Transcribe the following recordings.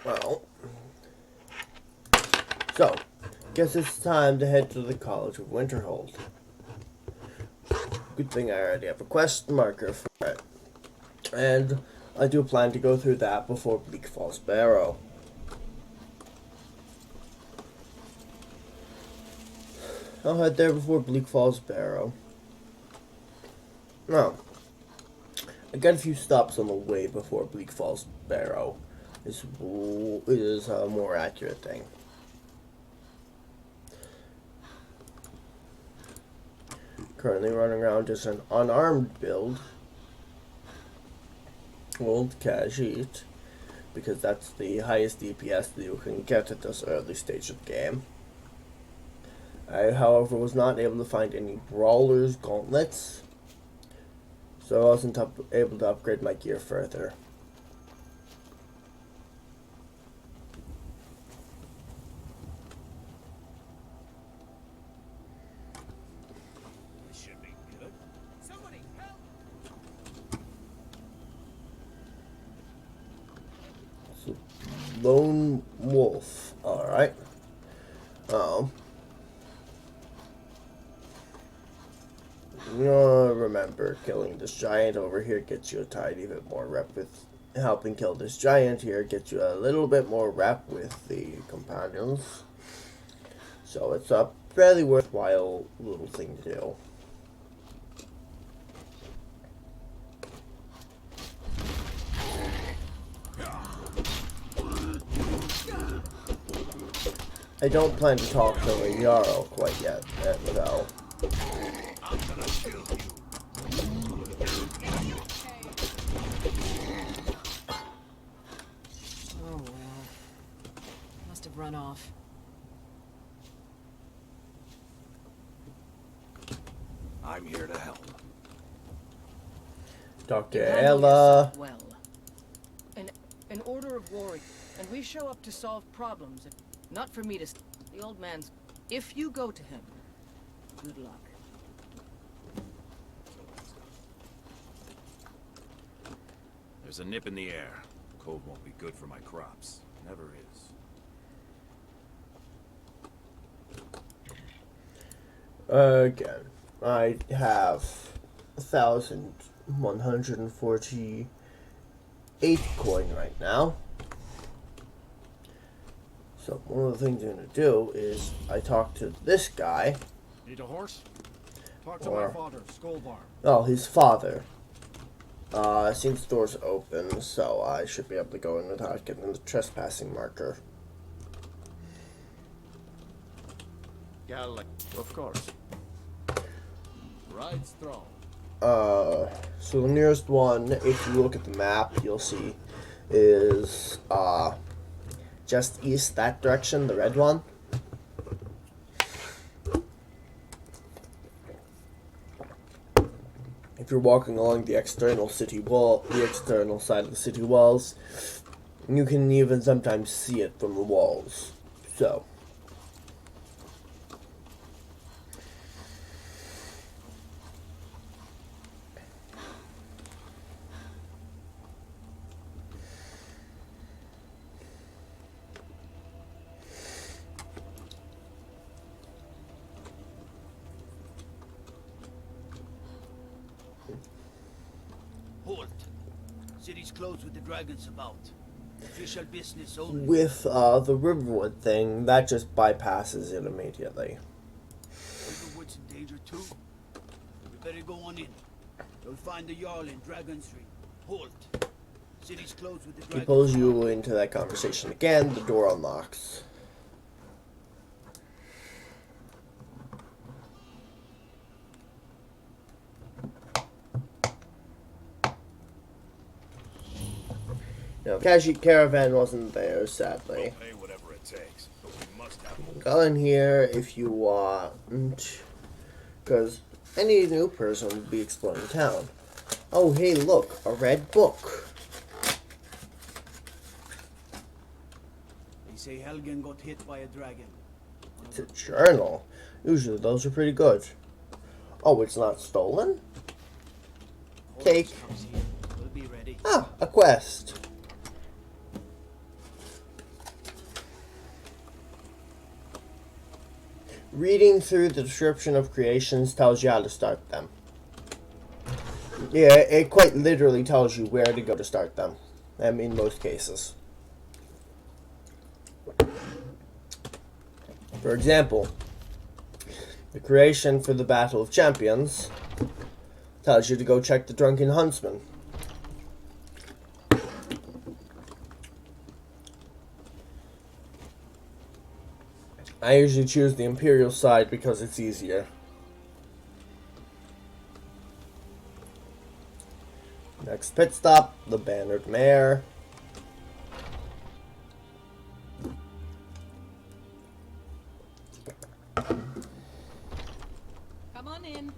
Well, so, guess it's time to head to the College of Winterhold. Good thing I already have a quest marker for it. And I do plan to go through that before Bleak Falls Barrow. I'll head there before Bleak Falls Barrow. Now, I got a few stops on the way before Bleak Falls Barrow. Is a more accurate thing. Currently running around as an unarmed build. Old Khajiit, because that's the highest DPS that you can get at this early stage of the game. I, however, was not able to find any Brawlers gauntlets, so I wasn't able to upgrade my gear further. This should be good. Somebody help! So, Lone Wolf, alright. Remember, killing this giant over here gets you a tiny bit more rep with helping kill this giant here, gets you a little bit more rep with the companions. So it's a fairly worthwhile little thing to do. I don't plan to talk to a Yarrow quite yet, though. I'm gonna kill you. Oh well. Must have run off. I'm here to help. Dr. You handle Ella. yourself well. An order of warrior, and we show up to solve problems. Not for me to. The old man's. If you go to him, good luck. There's a nip in the air. Cold won't be good for my crops. Never is. Again, I have 1,148 coin right now. So one of the things I'm going to do is I talk to this guy. Need a horse? Talk to Or- my father, Skullbar. Oh, his father. I think the door's open, so I should be able to go in without getting the trespassing marker. Of course. Ride strong. So the nearest one, if you look at the map, you'll see, is, just east that direction, the red one. If you're walking along the external city wall, the external side of the city walls, you can even sometimes see it from the walls. So. Halt. City's closed with the dragons about. Official business only. With the Riverwood thing, that just bypasses it immediately. Riverwood's in danger too. We better go on in. You'll find the Jarl in Dragon Street. Halt. City's closed with the He dragons. pulls you into that conversation again, the door unlocks. No, Khajiit Caravan wasn't there, sadly. Pay whatever it takes, but we must have. Go in here if you want, because any new person would be exploring town. Oh, hey, look, a red book. They say Helgen got hit by a dragon. It's a journal. Usually those are pretty good. Oh, it's not stolen? Take. Horse comes here. We'll be ready. Ah, a quest. reading through the description of creations tells you how to start them. Yeah, it quite literally tells you where to go to start them. In most cases. For example, the creation for the Battle of Champions tells you to go check the Drunken Huntsman. I usually choose the Imperial side because it's easier. Next pit stop, the Bannered Mare. Come on in.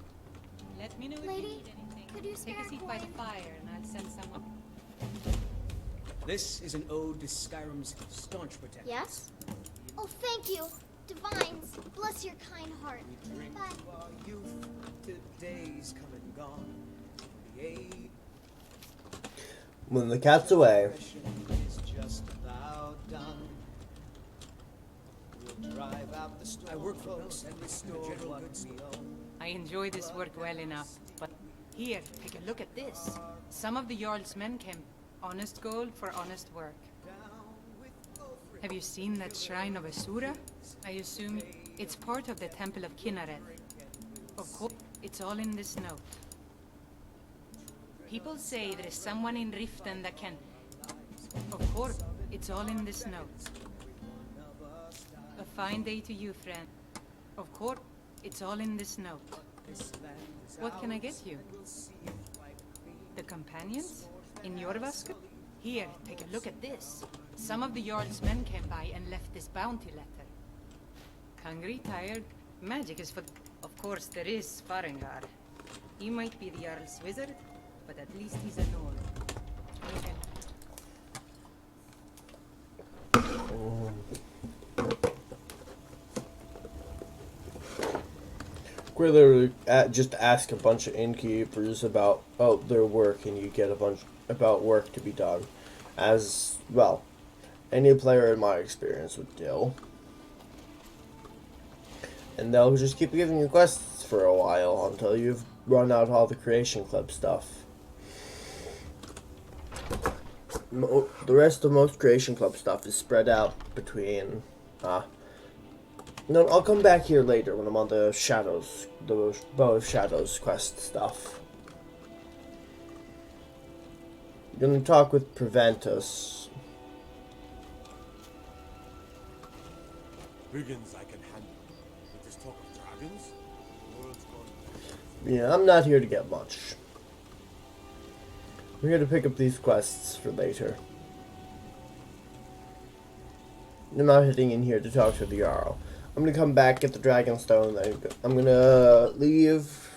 Let me know if you Lady, need anything. could you Take spare a seat a by the coin? fire and I'll send someone. This is an ode to Skyrim's staunch protectors. Yes? Oh, thank you. Divines, bless your kind heart. We drink Bye. to our youth, to days come and gone. The age When the cat's away. is just about done. We'll drive out the storm. I work for folks and restore what we own. I enjoy this work well enough, but here, take a look at this. Some of the Jarl's men came. Honest gold for honest work. Have you seen that shrine of Asura? I assume it's part of the Temple of Kinneret. Of course, it's all in this note. People say there is someone in Riften that can... Of course, it's all in this note. A fine day to you, friend. Of course, it's all in this note. What can I get you? The companions? In Jorvaskr? Here, take a look at this. Some of the Jarl's men came by and left this bounty letter. Hungry, tired, magic is for... Of course, there is Farengar. He might be the Jarl's wizard, but at least he's a Nord. Where literally just ask a bunch of innkeepers about their work, and you get a bunch about work to be done. As well, any player in my experience would do. And they'll just keep giving you quests for a while until you've run out all the Creation Club stuff. The rest of most Creation Club stuff is spread out between... No, I'll come back here later when I'm on the Shadows, the Bow of Shadows quest stuff. I'm gonna talk with Preventus. Brigands I can handle. But this talk of dragons? The world's gone. Yeah, I'm not here to get much. We're here to pick up these quests for later. I'm not heading in here to talk to the Jarl. I'm gonna come back, get the Dragonstone, then I'm gonna leave,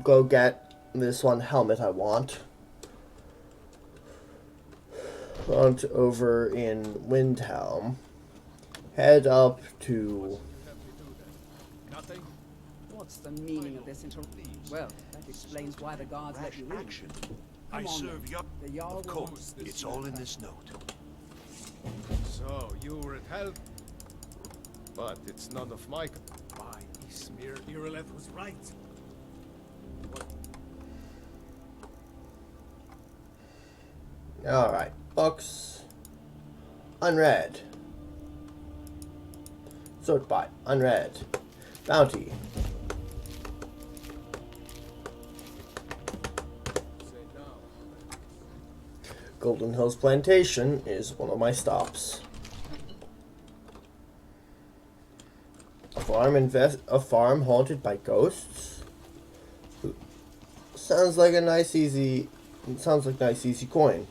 go get this one helmet I want. Hunt over in Windhelm. Head up to... Nothing? What's the meaning of this Well, that explains why the gods let you in. Action. Come I on, serve then. Yar. The Jarl Of will course, want it's all in this note. So, you were at hell? But it's none of my... Why, Ismir Irileth was right. Alright, books. Unread. Sort by. Unread. Bounty. Golden Hills Plantation is one of my stops. A farm haunted by ghosts? Sounds like a nice easy coin.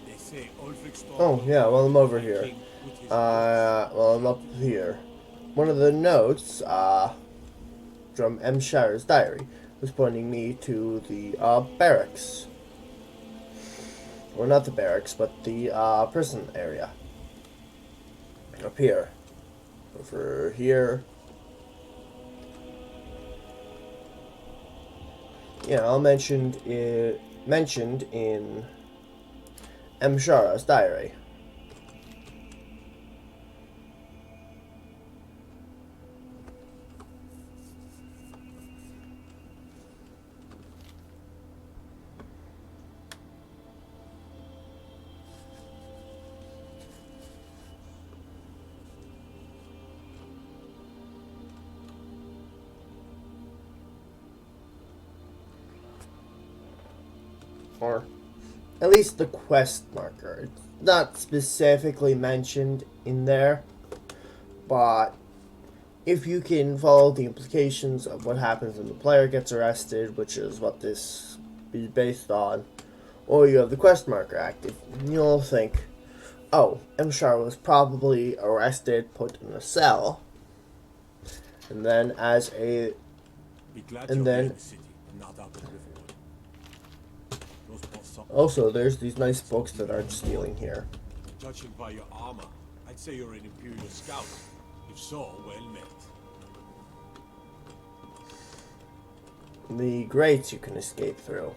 They say Ulfric's Oh yeah, well I'm over here. Well I'm up here. One of the notes, from M. Shire's diary was pointing me to the, barracks. Or not the barracks, but the, prison area. Up here. over here. Yeah, all mentioned in Mshara's diary. Or at least the quest marker. It's not specifically mentioned in there, but if you can follow the implications of what happens when the player gets arrested, which is what this is based on, or you have the quest marker active, you'll think, oh, Mshar was probably arrested, put in a cell, and then as a Be glad and you're then in the city and not out of the river. Those boss up. also there's these nice books that aren't stealing here. Judging by your armor, I'd say you're an Imperial scout. If so, well met. The grates you can escape through.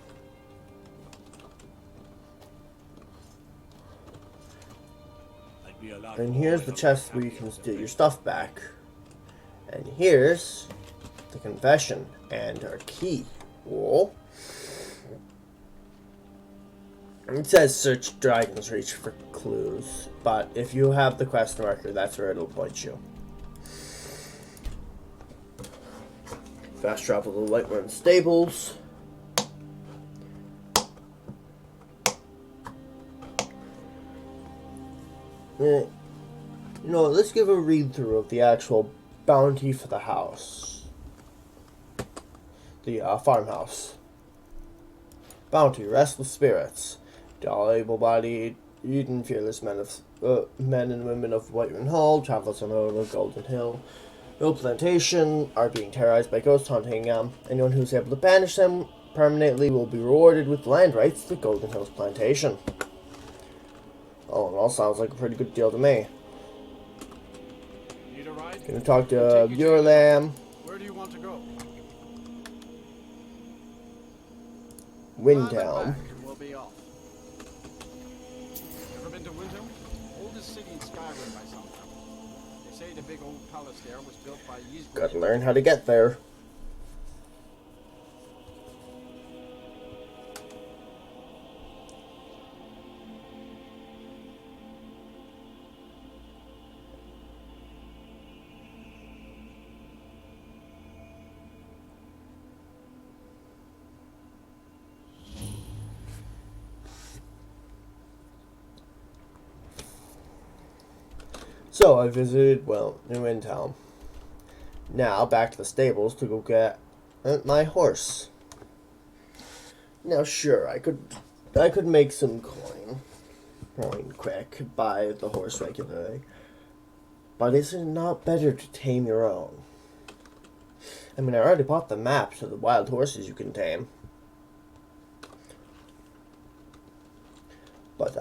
I'd be a lot And more here's the than chest where you can steal your stuff back. And here's the confession and our key. Whoa. It says search Dragon's Reach for clues, but if you have the quest marker, that's where it'll point you. Fast travel to the Whiterun Stables. Let's give a read through of the actual bounty for the house. The farmhouse. Bounty, restless spirits. To all able-bodied, and fearless men and women of Whiterun Hall, travelers on the road of Golden Hill. No plantation are being terrorized by ghosts haunting them. Anyone who's able to banish them permanently will be rewarded with land rights to Golden Hill's plantation. Oh, it all sounds like a pretty good deal to me. Need a ride? Gonna talk to Take you to Burlam, Where do you want to go? Windhelm. And we'll be off. Ever been to Windhelm? Oldest city in Skyrim by some count. They say the big old palace there was built by Ysgrind. Gotta learn how to get there. So I visited, New Windhelm. Now back to the stables to go get my horse. Now sure, I could make some coin quick, buy the horse regularly. But is it not better to tame your own? I mean, I already bought the map to the wild horses you can tame. But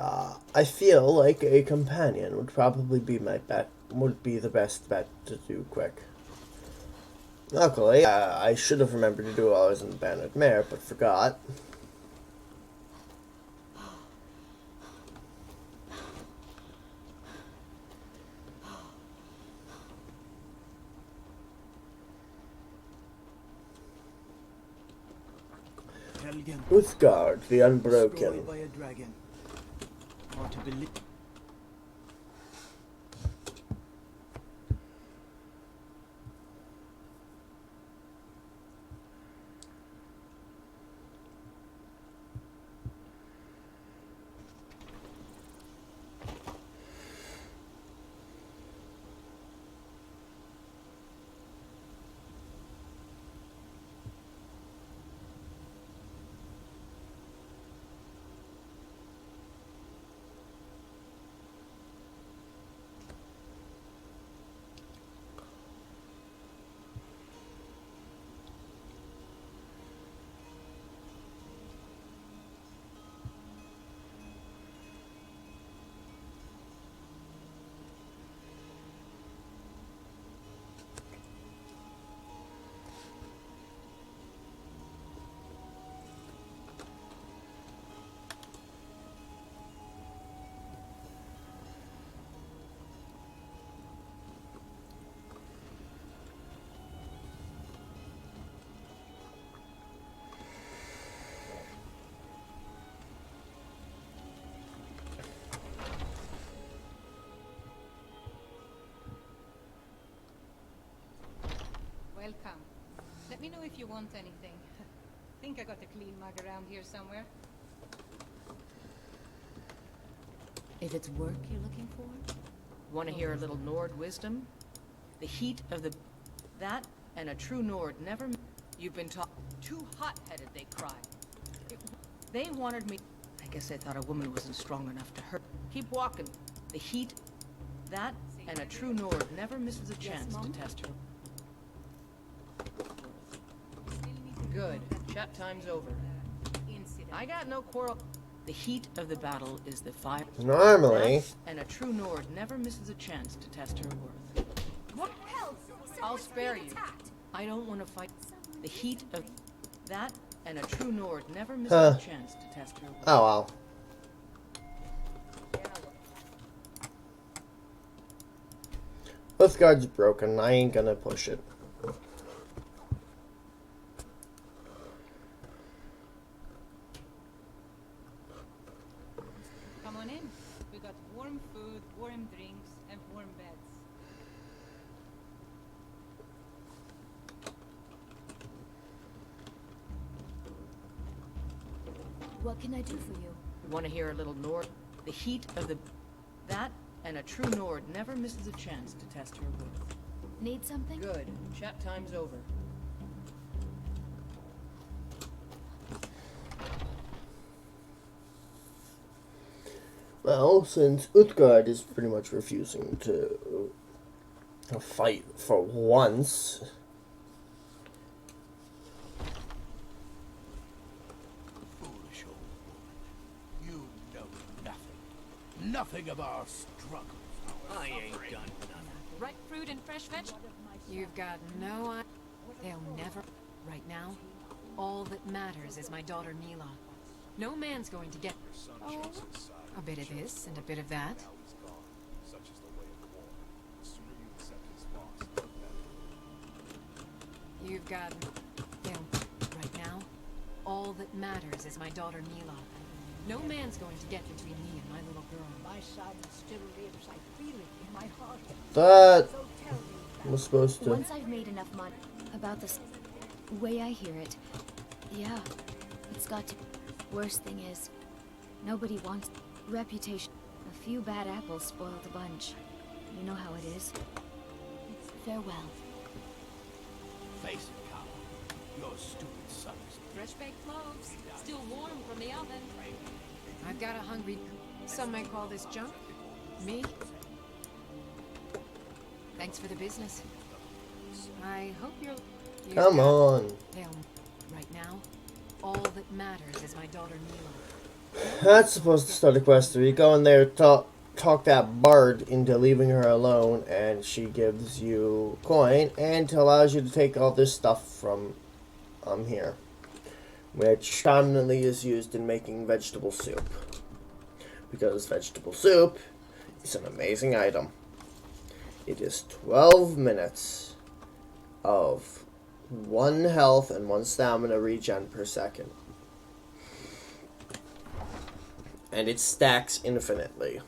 I feel like a companion would probably be the best bet to do quick. Luckily, I should have remembered to do it while I was in the Bandit Mare, but forgot. Uthgard, the Unbroken. By a dragon. Or to believe. if you want anything. Think I got a clean mug around here somewhere. If it's work you're looking for, want to hear a little Nord wisdom? The heat of the... That and a true Nord never... You've been taught... Too hot-headed, they cried. They wanted me... I guess they thought a woman wasn't strong enough to hurt. Keep walking. The heat... That and a true Nord never misses a chance to test her. Good. Chat time's over. I got no quarrel. The heat of the battle is the fire. Normally. And a true Nord never misses a chance to test her worth. What? I'll spare you. I don't want to fight. The heat of that and a true Nord never misses a chance to test her worth. Oh well. Uthgard's broken. I ain't gonna push it. Come on in. We got warm food, warm drinks, and warm beds. What can I do for you? Want to hear a little Nord? The heat of the... That and a true Nord never misses a chance to test her worth. Need something? Good. Chat time's over. Well, since Uthgard is pretty much refusing to fight for once... Foolish old woman. You know nothing. Nothing of our struggles. I ain't done nothing. Ripe fruit and fresh veg? You've got no idea. They'll never. Right now, all that matters is my daughter Mila. No man's going to get. Oh, a bit of this and a bit of that. You've got. Right now, all that matters is my daughter Mila. No man's going to get between me and my little girl. My son still lives. I feel it in my heart. That So tell me. was supposed to... Once I've made enough money about this way I hear it, yeah, it's got to. Worst thing is, nobody wants reputation. A few bad apples spoil the bunch. You know how it is. Farewell. Face it, Carl. Your stupid son is Fresh baked loaves, still warm from the oven. I've got a hungry. Some might call this junk. Me? Thanks for the business. I hope you're. Come on. Right now, all that matters is my daughter Mila. That's supposed to start a quest where you go in there, talk that bard into leaving her alone, and she gives you coin and allows you to take all this stuff from here, which commonly is used in making vegetable soup, because vegetable soup is an amazing item. It is 12 minutes of 1 health and 1 stamina regen per second. And it stacks infinitely.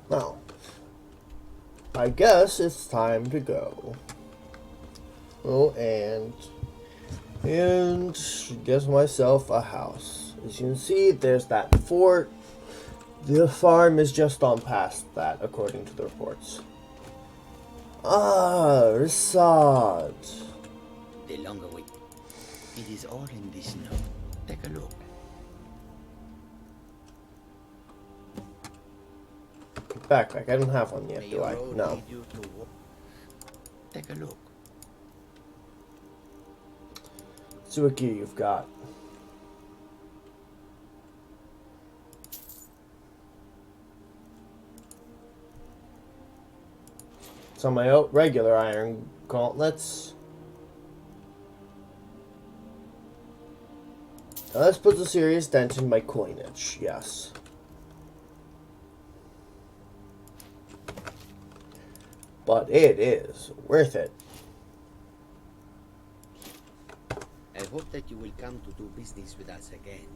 Now, I guess it's time to go. Oh, and get myself a house. As you can see, there's that fort. The farm is just on past that, according to the reports. Ah, Resort. The longer way. It is all in this note. Take a look. Backpack. I don't have one yet, do I? No. Take a look. See what gear you've got. So my regular iron gauntlets. Now this puts a serious dent in my coinage, yes. But it is worth it. I hope that you will come to do business with us again.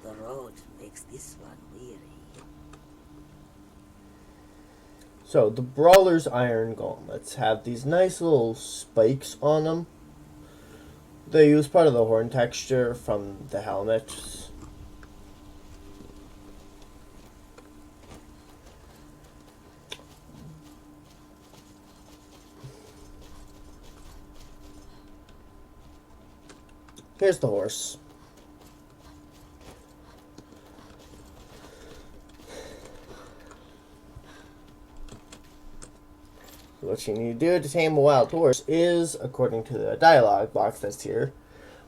The road makes this one weary. So the Brawler's iron gauntlets have these nice little spikes on them. They use part of the horn texture from the helmets. Here's the horse. What you need to do to tame a wild horse is, according to the dialogue box that's here,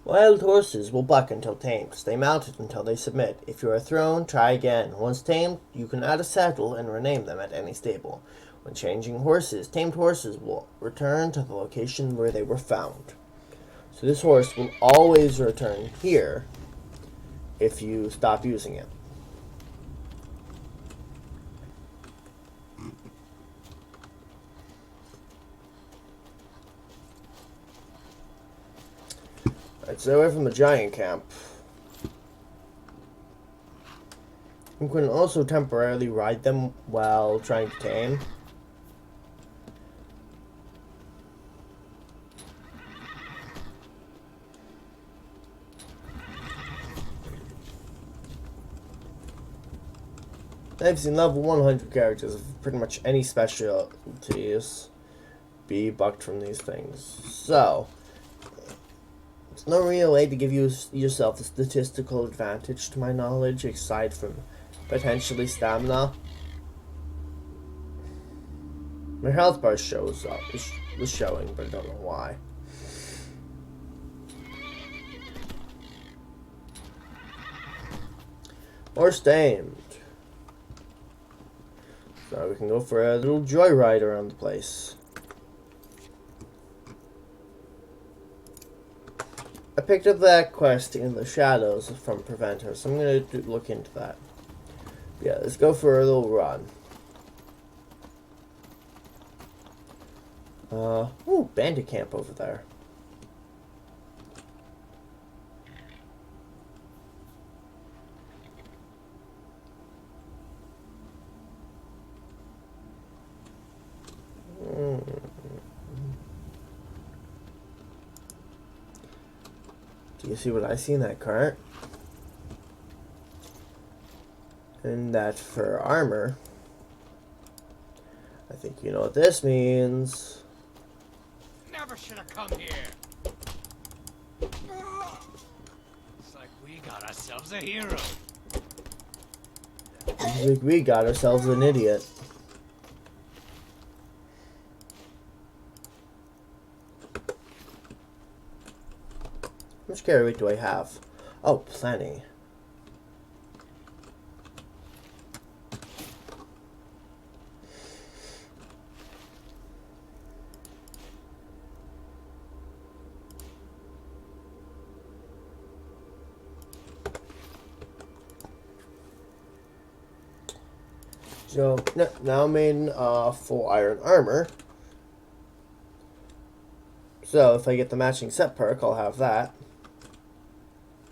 wild horses will buck until tamed. Stay mounted until they submit. If you are thrown, try again. Once tamed, you can add a saddle and rename them at any stable. When changing horses, tamed horses will return to the location where they were found. So this horse will always return here if you stop using it. Alright, so away from the giant camp. You can also temporarily ride them while trying to tame. I've seen level 100 characters of pretty much any specialties be bucked from these things. So, there's no real way to give yourself a statistical advantage to my knowledge, aside from potentially stamina. My health bar shows up, was showing, but I don't know why. Horse tamed. So we can go for a little joyride around the place. I picked up that quest in the shadows from Preventer, so I'm going to look into that. Yeah, let's go for a little run. Ooh, bandit camp over there. Do you see what I see in that cart? And that for armor. I think you know what this means. Never should have come here. It's like we got ourselves a hero. It's like we got ourselves an idiot. How much carry weight do I have? Oh, plenty. So, now I'm in full iron armor. So, if I get the matching set perk, I'll have that.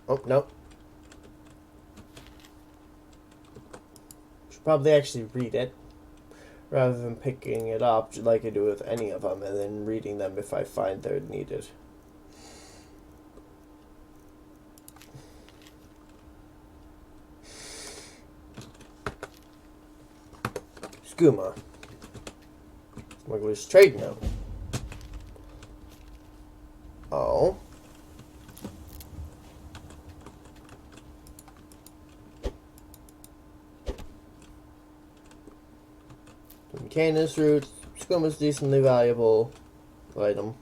Oh, nope. Should probably actually read it rather than picking it up like I do with any of them and then reading them if I find they're needed. Skooma. Smuggler's trade note. Oh. Canis root. Skooma's decently valuable item.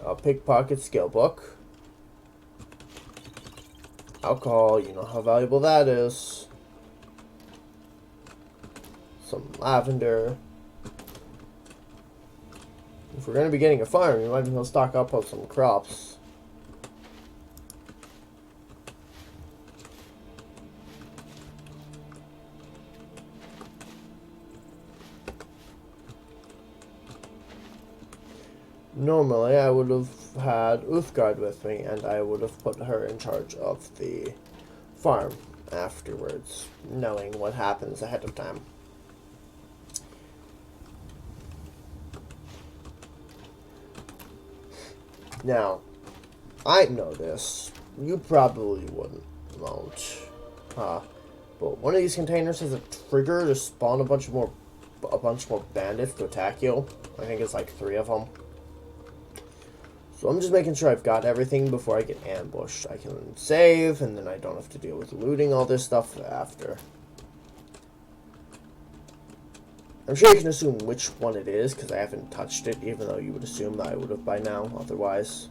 A pickpocket skill book. Alcohol, you know how valuable that is. Some lavender. If we're going to be getting a farm, we might as well stock up on some crops. Normally, I would have had Uthgard with me, and I would have put her in charge of the farm afterwards, knowing what happens ahead of time. Now, I know this. You probably won't. But one of these containers has a trigger to spawn a bunch more bandits to attack you. I think it's like 3 of them. So I'm just making sure I've got everything before I get ambushed. I can save, and then I don't have to deal with looting all this stuff after. I'm sure you can assume which one it is, because I haven't touched it, even though you would assume that I would have by now, otherwise.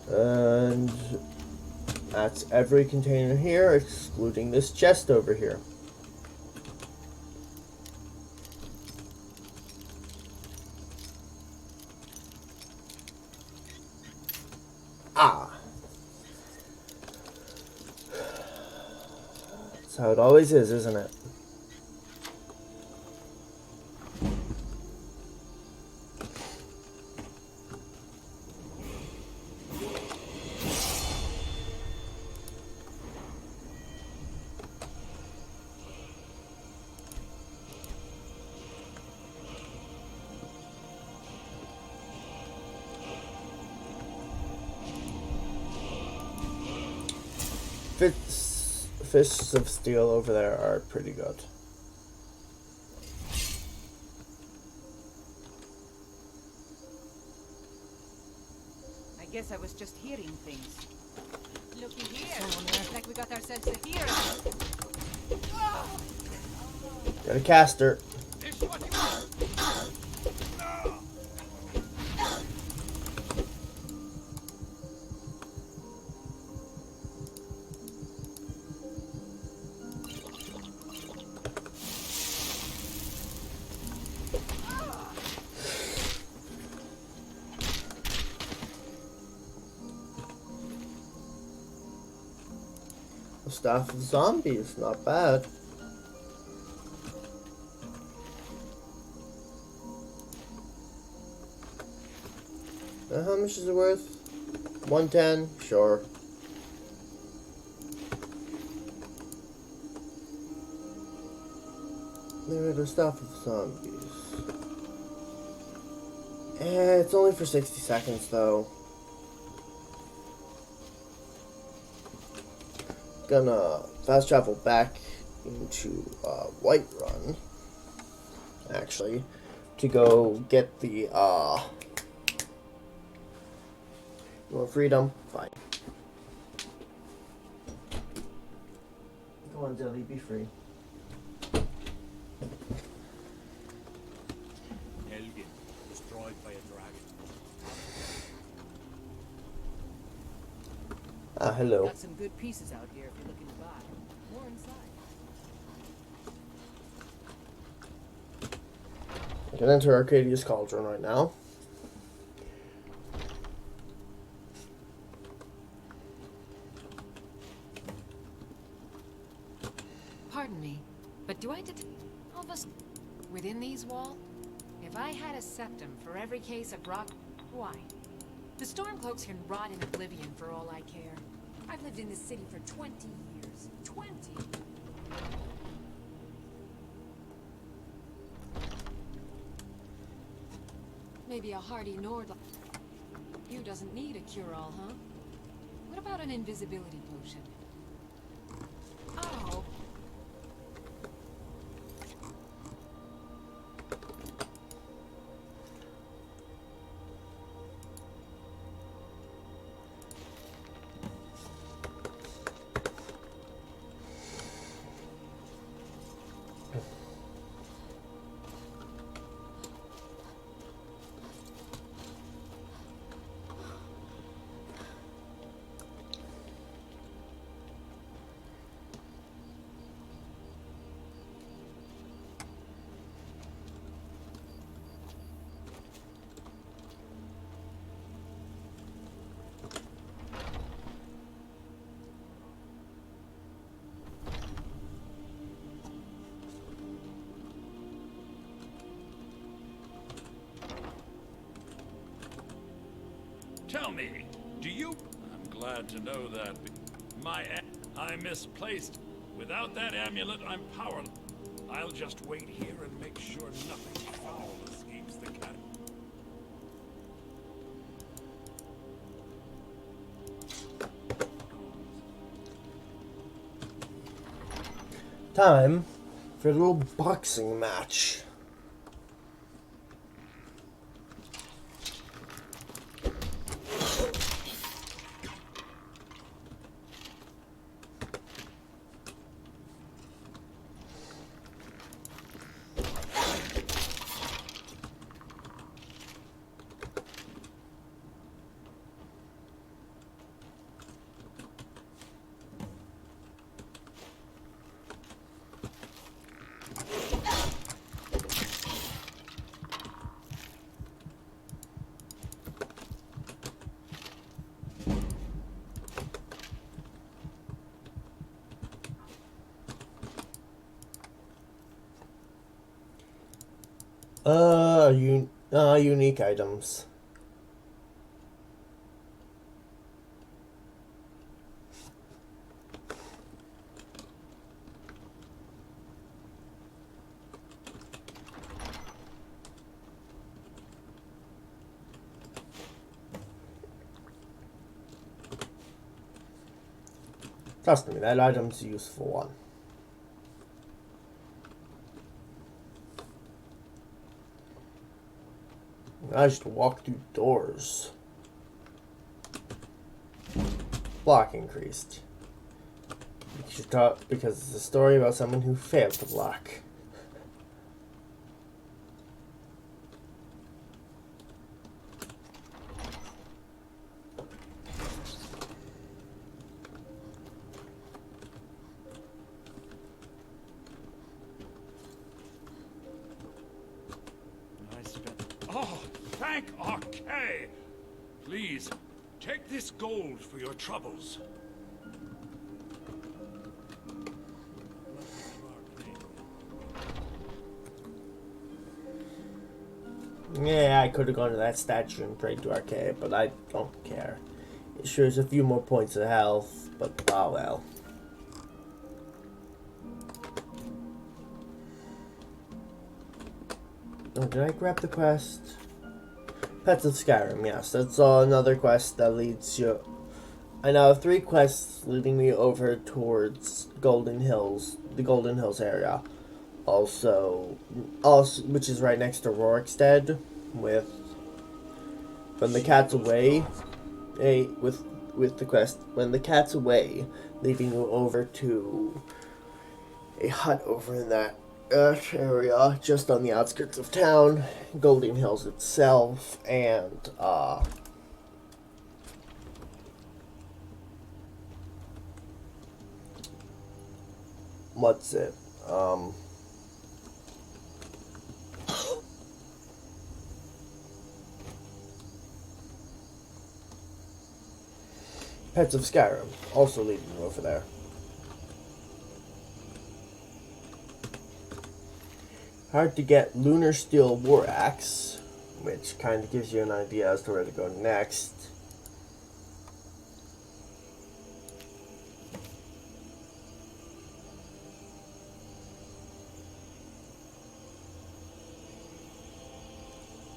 And that's every container here, excluding this chest over here. Ah! That's how it always is, isn't it? Fists of steel over there are pretty good. I guess I was just hearing things. Looky here. Looks like we got ourselves a hero. Got a caster. Staff of zombies, not bad. How much is it worth? 110? Sure. There are the Staff of zombies. It's only for 60 seconds though. Gonna fast travel back into Whiterun, actually, to go get the you want freedom? Fine. Go on, Dilly, be free. Helgen, destroyed by a dragon. Ah, hello. Got some good pieces out here if you're looking to buy. More inside. I can enter Arcadia's Cauldron right now. Pardon me, but do I all of us within these walls? If I had a septum for every case of rock, why? The Stormcloaks can rot in oblivion for all I care. I've lived in this city for 20 years. 20! Maybe a hardy Nord like you doesn't need a cure-all, huh? What about an invisibility potion? Oh. Tell me, do you... I'm glad to know that. I misplaced. Without that amulet, I'm powerless. I'll just wait here and make sure nothing foul escapes the cat. Time for a little boxing match. Unique items. Trust me, that item's a useful one. I just walk through doors. Block increased. You should talk because it's a story about someone who failed to block. Oh, thank Arcade! Please, take this gold for your troubles. Yeah, I could have gone to that statue and prayed to Arcade, but I don't care. It sure is a few more points of health, but oh well. Oh, did I grab the quest? Pets of Skyrim, yes. That's another quest that leads you... I now have 3 quests leading me over towards Golden Hills, the Golden Hills area. Also, which is right next to Rorikstead, with When the Cat's Away, with the quest When the Cat's Away, leading you over to a hut over in that area just on the outskirts of town, Golden Hills itself, and what's it? Pets of Skyrim, also leading over there. Hard to get Lunar Steel War Axe, which kind of gives you an idea as to where to go next.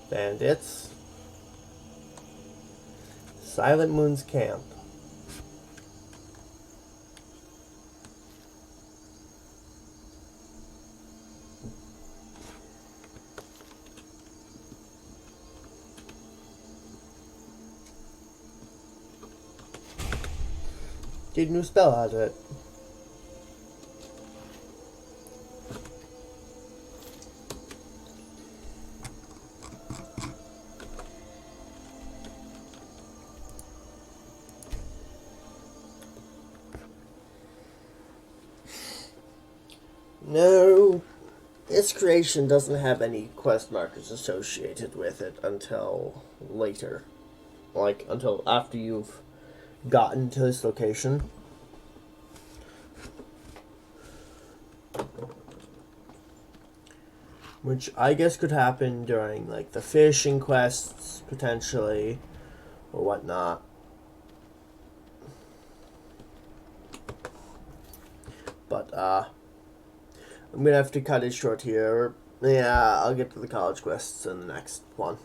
Bandits. Silent Moon's Camp. Get a new spell out of it. No, this creation doesn't have any quest markers associated with it until later. Like, until after you've gotten to this location. Which I guess could happen during, like, the fishing quests, potentially, or whatnot. But, I'm gonna have to cut it short here. Yeah, I'll get to the college quests in the next one.